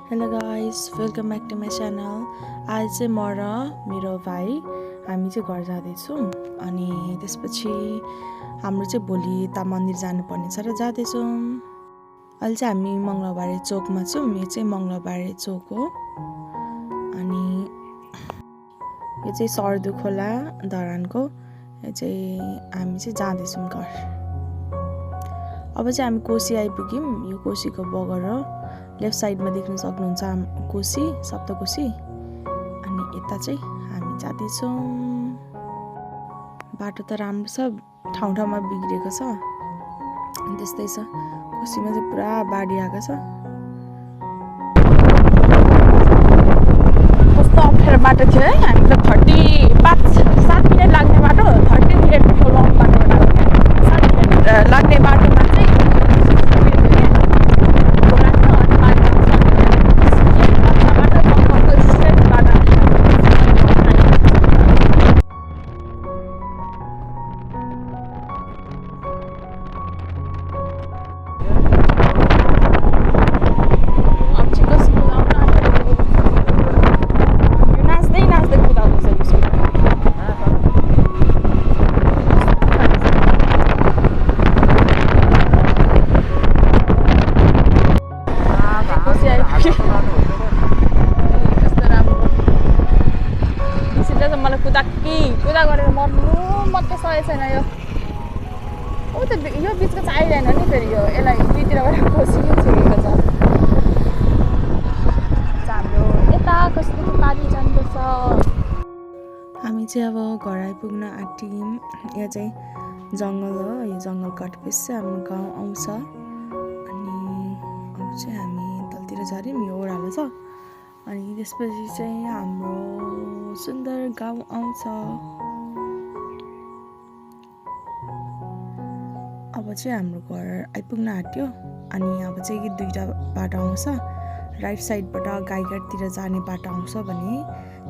Hello guys, welcome back to my channel. आज चाहिँ म र मेरो भाइ हामी चाहिँ घर जाँदैछौँ। अनि त्यसपछि हाम्रो चाहिँ भोलि यता मन्दिर जानुपर्ने छ र जाँदैछौँ। अहिले चाहिँ हामी मङ्गलबारे चोकमा छौँ। यो चाहिँ मङ्गलबारे चोक हो। अनि यो चाहिँ सर्दु खोला धरानको। यो चाहिँ हामी चाहिँ जाँदैछौँ घर। अब चाहिँ हामी कोशी आइपुग्यौँ। यो कोशीको बगर हो। लेफ्ट साइडमा देख्न सक्नुहुन्छ कोशी, सप्तकोशी। अनि यता चाहिँ हामी जाँदैछौँ। बाटो त राम्रो छ, ठाउँ ठाउँमा बिग्रेको छ। अनि त्यस्तै छ, कोशीमा चाहिँ पुरा बाढी आएको छ। कस्तो अप्ठ्यारो बाटो थियो है। हामी त 7 मिनट लाग्ने बाटो 30 मिनटको लङ बाटो लाग्ने। 7 मिनट लाग्ने बाटोमा चाहिँ कुदा गरेर मर्नु मात्रै सकेको छैन। यो बिचको चाहिँ आइरहेन नि फेरि। यसलाई दुईतिरबाट कोसियो छेकेको छ। हाम्रो यता कस्तो पानी जानुपर्छ। हामी चाहिँ अब घर आइपुग्न आँट्यौँ। यहाँ चाहिँ जङ्गल हो। यो जङ्गल कटेपछि चाहिँ हाम्रो गाउँ आउँछ। अनि अब चाहिँ हामी तलतिर झऱ्यौँ। यो ओह्रालो छ। अनि त्यसपछि चाहिँ हाम्रो सुन्दर गाउँ आउँछ। अब चाहिँ हाम्रो घर आइपुग्न आँट्यो। अनि अब चाहिँ दुईवटा बाटो आउँछ। राइट साइडबाट गाईघाटतिर जाने बाटो आउँछ भने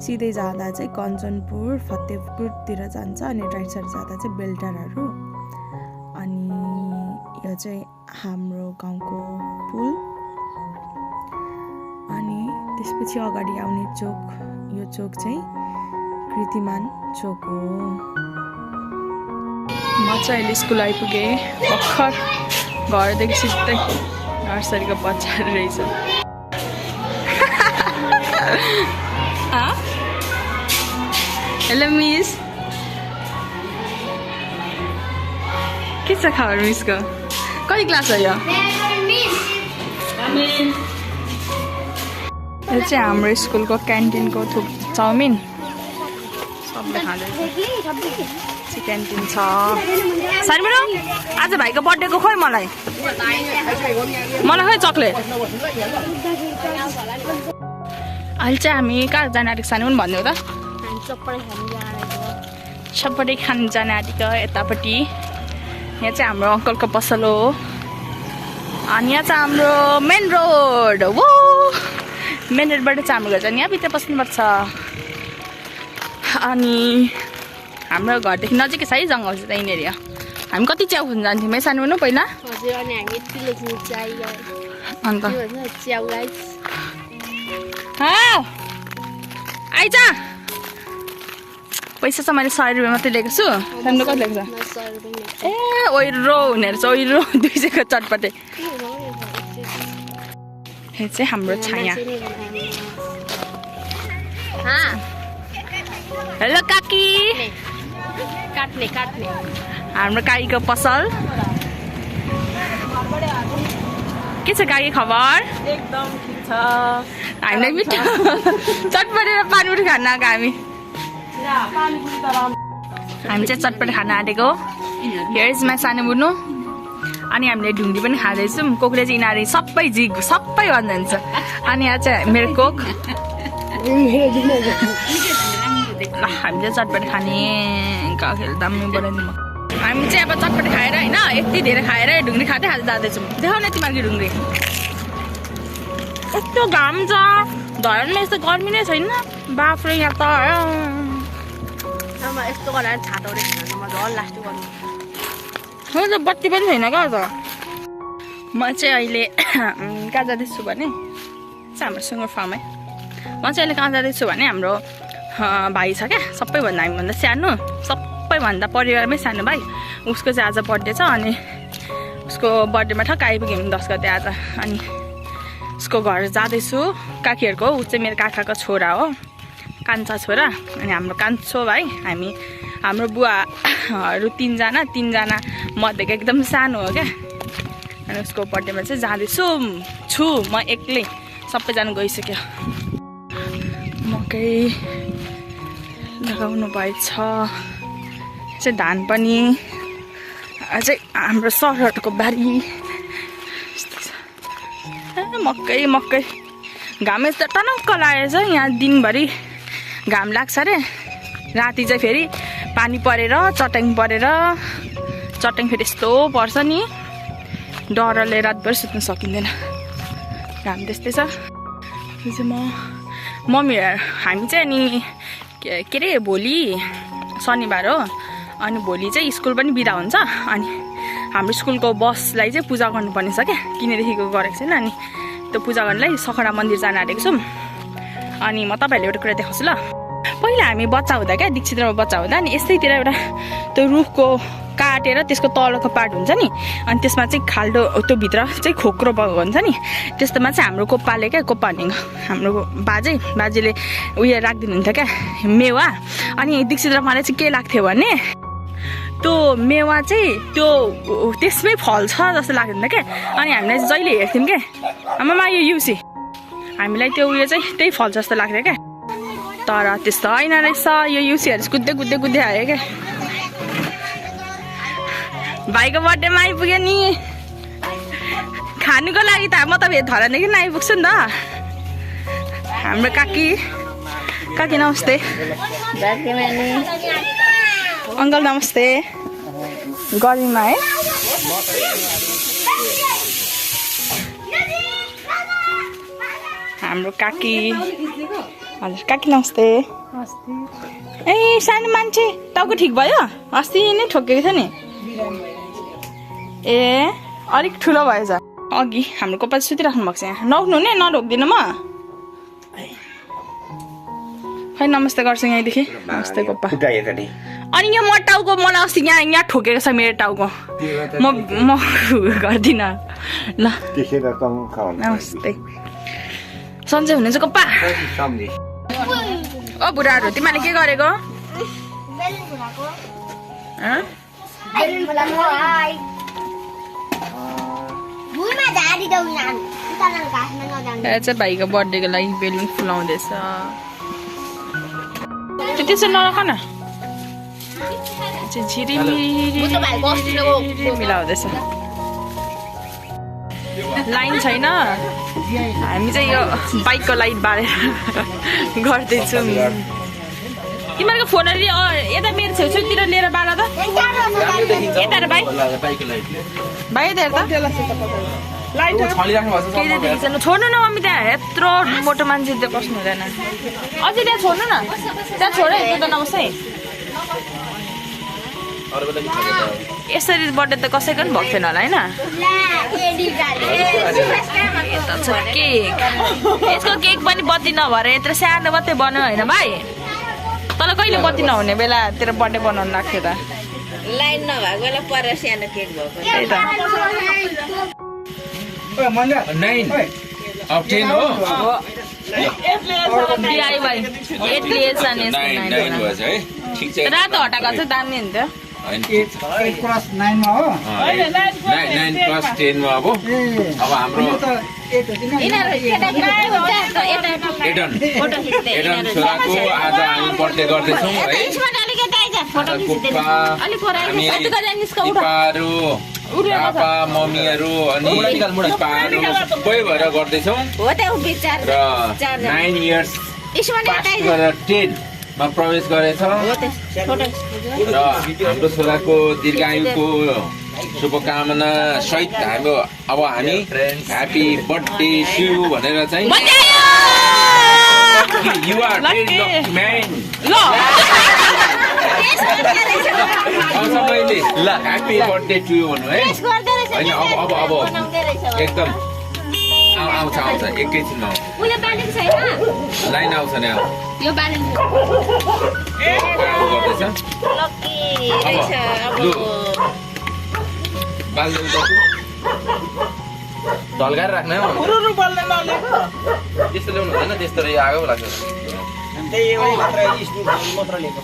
सिधै जाँदा चाहिँ कञ्चनपुर फतेहपुरतिर जान्छ। अनि राइट साइड जाँदा चाहिँ बेलटारहरू। अनि यो चाहिँ हाम्रो गाउँको पुल। अनि त्यसपछि अगाडि आउने चोक, यो चोक चाहिँ कृतिमान चोक हो। म चाहिँ अहिले स्कुल आइपुगेँ भर्खर। घरदेखि सिधै नर्सरीको पछाडि रहेछ। हेलो मिस, के छ खबर मिसको? कति क्लास हो यो? यो चाहिँ हाम्रो स्कुलको क्यान्टिनको चाउमिन सबले खाँदैछ। क्यान्टिन छ। सानो आज भाइको बर्थडेको खोइ मलाई खोइ चक्लेट। अहिले चाहिँ हामी कहाँ जान आँटेको सानो पनि भन्नु त? चटपटी खानु जान आँटेको यतापट्टि। यहाँ चाहिँ हाम्रो अङ्कलको पसल हो। अनि यहाँ चाहिँ हाम्रो मेन रोड हो। मेन रोडबाट चाहिँ हाम्रो घर चाहिँ यहाँभित्र पस्नुपर्छ। अनि हाम्रो घरदेखि नजिकै छ है जङ्गल चाहिँ त्यहीँनिर। हामी कति च्याउ खानु जान्थ्यौँ है सानो हुनु पहिला। अन्त आइज पैसा चाहिँ मैले 100 रुपियाँ मात्रै लिएको छु। तिम्रो कति लिएको छ? ए ओइरो हुने रहेछ, ओइरो 200को चटपटे। यो चाहिँ हाम्रो छाया। हेलो काकी। काट्ने हाम्रो काकीको पसल। के छ काकी खबर? एकदम ठिक छ। हामीलाई मिठो चटपटे र पानीपुरी खान आएको हामी चाहिँ चटपटे खान आँटेको। हियर इज माई सानो बुनु। अनि हामीले ढुङ्ग्री पनि खाँदैछौँ। कोकले चाहिँ यिनीहरू सबै सबै भन्छ। अनि यहाँ चाहिँ मेरो कोक। हामीले चटपटे खाने दामी बनाइदिनु। हामी चाहिँ अब चटपटे खाएर होइन यति धेरै खाएर ढुङ्ग्री खाँदै जाँदैछौँ। देखाउ न तिमीहरूको ढुङ्ग्री। यस्तो घाम छ धरानमा, यस्तो गर्मी नै छैन। बाफ्रे यहाँ त यस्तो गरेर छाता बत्ती पनि छैन क्या त। म चाहिँ अहिले कहाँ जाँदैछु भने चाहिँ हाम्रो सुँगुर फार्म है। म चाहिँ अहिले कहाँ जाँदैछु भने हाम्रो भाइ छ क्या, सबैभन्दा हामीभन्दा सानो, सबैभन्दा परिवारमै सानो भाइ, उसको चाहिँ आज बर्थडे छ। अनि उसको बर्थडेमा ठक्क आइपुग्यौँ 10 गते आज। अनि उसको घर जाँदैछु, काकीहरूको। ऊ चाहिँ मेरो काकाको छोरा हो, कान्छा छोरा। अनि हाम्रो कान्छो भाइ, हाम्रो बुवाहरू तिनजना मध्येको एकदम सानो हो क्या। अनि उसको बर्थडेमा चाहिँ जाँदैछु म एक्लै, सबैजना गइसक्यो। मकै लगाउनु भएछ चाहिँ, धान पनि अझै हाम्रो सरहरूको बारी मकै घाम त टनक्क लागेछ यहाँ। दिनभरि घाम लाग्छ अरे, राति चाहिँ फेरि पानी परेर चट्याङ फेरि यस्तो पर्छ नि, डरले रातभरि सुत्नु सकिँदैन, घाम त्यस्तै छ। यो चाहिँ मम्मी हामी चाहिँ अनि के अरे भोलि शनिबार हो, अनि भोलि चाहिँ स्कुल पनि बिदा हुन्छ। अनि हाम्रो स्कुलको बसलाई चाहिँ पूजा गर्नुपर्ने छ क्या, किनेदेखिको गरेको छैन। अनि त्यो पूजा गर्नलाई सखडा मन्दिर जान आँटेको छौँ। अनि म तपाईँहरूले एउटा कुरा देखाउँछु ल। पहिला हामी बच्चा हुँदा क्या, दीक्षितमा बच्चा हुँदा नि यस्तैतिर एउटा त्यो रुखको काटेर त्यसको तलको पार्ट हुन्छ नि, अनि त्यसमा चाहिँ खाल्डो, त्यो भित्र चाहिँ खोक्रो भएको हुन्छ नि, त्यस्तोमा चाहिँ हाम्रो कोप्पाले क्या, कोप्पा भनेको हाम्रो बाजेले उयो राखिदिनुहुन्थ्यो क्या, मेवा। अनि दीक्षित र मलाई चाहिँ के लाग्थ्यो भने त्यो मेवा चाहिँ त्यो त्यसमै फल्छ जस्तो लाग्थ्यो नि त क्या। अनि हामीलाई जहिले हेर्थ्यौँ क्या, आमामा यो युसी, हामीलाई त्यो उयो चाहिँ त्यही फल्छ जस्तो लाग्थ्यो क्या। तर त्यस्तो होइन रहेछ, यो युसीहरू कुद्दै आयो क्या। भाइको बर्थडेमा आइपुग्यो नि, खानुको लागि त म त धरानदेखि आइपुग्छु नि त। हाम्रो काकी नमस्ते, अङ्कल नमस्ते। गर्मीमा है हाम्रो काकी, हजुर काकी नमस्ते। ए सानो मान्छे टाउको ठिक भयो? अस्ति नै ठोकेको थियो नि। ए अलिक ठुलो भएछ। अघि हाम्रो कोपा सुतिराख्नु भएको छ यहाँ, नउठ्नु नि, नढोक्दिनँ म। खै नमस्ते गर्छु यहीँदेखि। नमस्ते कोपा। अनि यो म टाउको, मलाई अस्ति यहाँ ठोकेको छ मेरो टाउको, म गर्दिनँ ल। नमस्ते। सन्चै हुनुहुन्छ कोपा? ओ बुढाहरू तिमीले के गरेको? चाहिँ भाइको बर्थडेको लागि बेलुन फुलाउँदैछ। त्यसो नराख न, झिरिमिरी मिलाउँदैछ। लाइन छैन, हामी चाहिँ यो बाइकको लाइट बालेर गर्दैछौँ। तिमीहरूको फोनहरू यता मेरो छेउछेउतिर लिएर बाल त, यता भाइ यता हेर त, छोड्नु न मम्मी, त्यहाँ यत्रो मोटो मान्छे त्यो कस्नु हुँदैन। अझै त्यहाँ छोड्नु न, त्यहाँ छोडे त्यो त नमस्ते। यसरी बर्थडे त कसैको पनि भएको थिएन होला होइन। यता छ केक, यसको केक पनि बत्ती नभएर यत्रो सानो मात्रै बन्यो होइन भाइ? तल कहिले बत्ती नहुने बेलातिर बर्थडे बनाउनु लाग्थ्यो त, लाइन नभएको बेला पर सानो केक भएको। त्यही त। 9 of 10 हो। DIY 8 लिएछ नि, 9 भएछ है, ठिक छ। रातो हटाएको चाहिँ दामी हुन्थ्यो। 8 plus 9 मा हो, 9 plus 10 मा अब हाम्रो एडन छोराको आज हामी बर्थडे गर्दैछौँ है। पापा मम्मीहरू अनि पापाहरू सबै भएर गर्दैछौँ र 9 years पास गरेर 10 मा प्रवेश गरेछ र हाम्रो छोराको दीर्घायुको शुभकामना सहित हामी ह्यापी बर्थडे टु भनेर चाहिँ you are very lucky man सबैले ल ह्यापी बर्थडे टु यु भन्नु है होइन। अब एकदम आउँछ आउँछ एकैछिनमा आउँछ उयो बालेको छैन लाइन आउँछ नि अब यो बालेको गर्दैछ लक्की रहेछ अब लु। बाल्दै उतार्छु ढल्काएर राख्ने हो हुरुरु बल्ने नलेको त्यस्तो ल्याउनु हुँदैन त्यस्तो रह्यो आगो पो लाग्छ त्यही हो मात्र स्कुल मात्र लिएको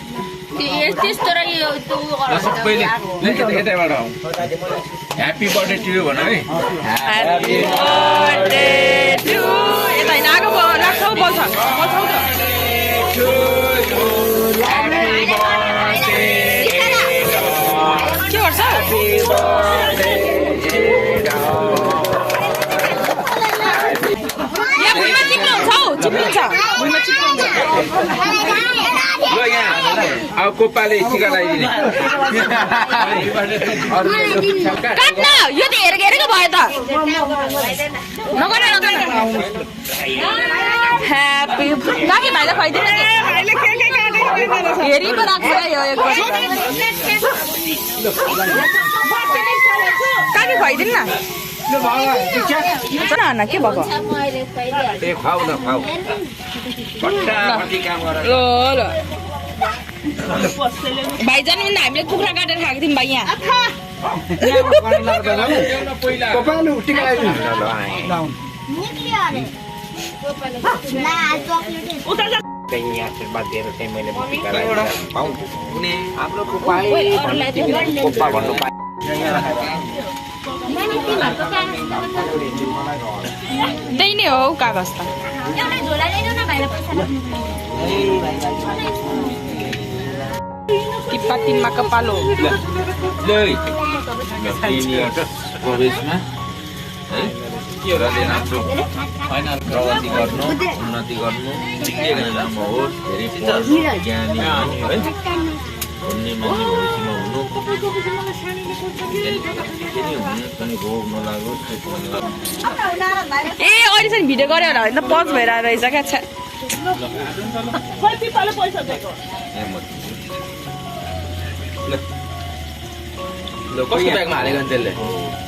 त्यस्तो र यो त्यो ल सबैले यतैबाट आउँ ह्याप्पी बर्थडे टु यु भन है ह्याप्पी बर्थडे टु यता हैन आगो लाग्छौ बल्छ बल्छौ त के गर्छ यहाँ भुइँमा चिप्लो हुन्छ हौ चिप्लिन्छ भुइँमा चिप्लिन्छ ल यहाँ अब कोपाले टिका लगाइदिने काट्न यो त हेरेको हेरेको भयो त नगर्न नगर्न ह्याप्पी काकी भाइलाई खुवाइदिनु हेरि पो राख्छ यो एक काकी खुवाइदिनु न न के भएको ए खाऊ न खाऊ फटाफटी काम गर ल ल भाइ जन्मिँदा हामीले कुखुरा काटेर खाएको थियौँ भाइ यहाँ कपालु टिका लगाइदिनु यहाँ आशीर्वाद दिएर चाहिँ मैले टिका पाउँ कुनै हाम्रो कोपा भन्नु पाएँ त्यही नै हो कागज त टिप्पा टिम्मा कपालो प्रवेशमा है केहरूले राम्रो प्रगति गर्नु उन्नति गर्नु राम्रो होस् धेरै पढ्नु ज्ञानी हुनु है भन्ने मान्छे भविष्यमा हुनु पनि रोग नलागोस् ए अहिले चाहिँ भिडियो गऱ्यो होला होइन पज भएर रहेछ क्या छ्या कस्तो ब्यागमा हालेको नि त्यसले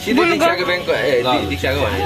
सिधै दीक्षाको ब्याङ्कको दीक्षाको भने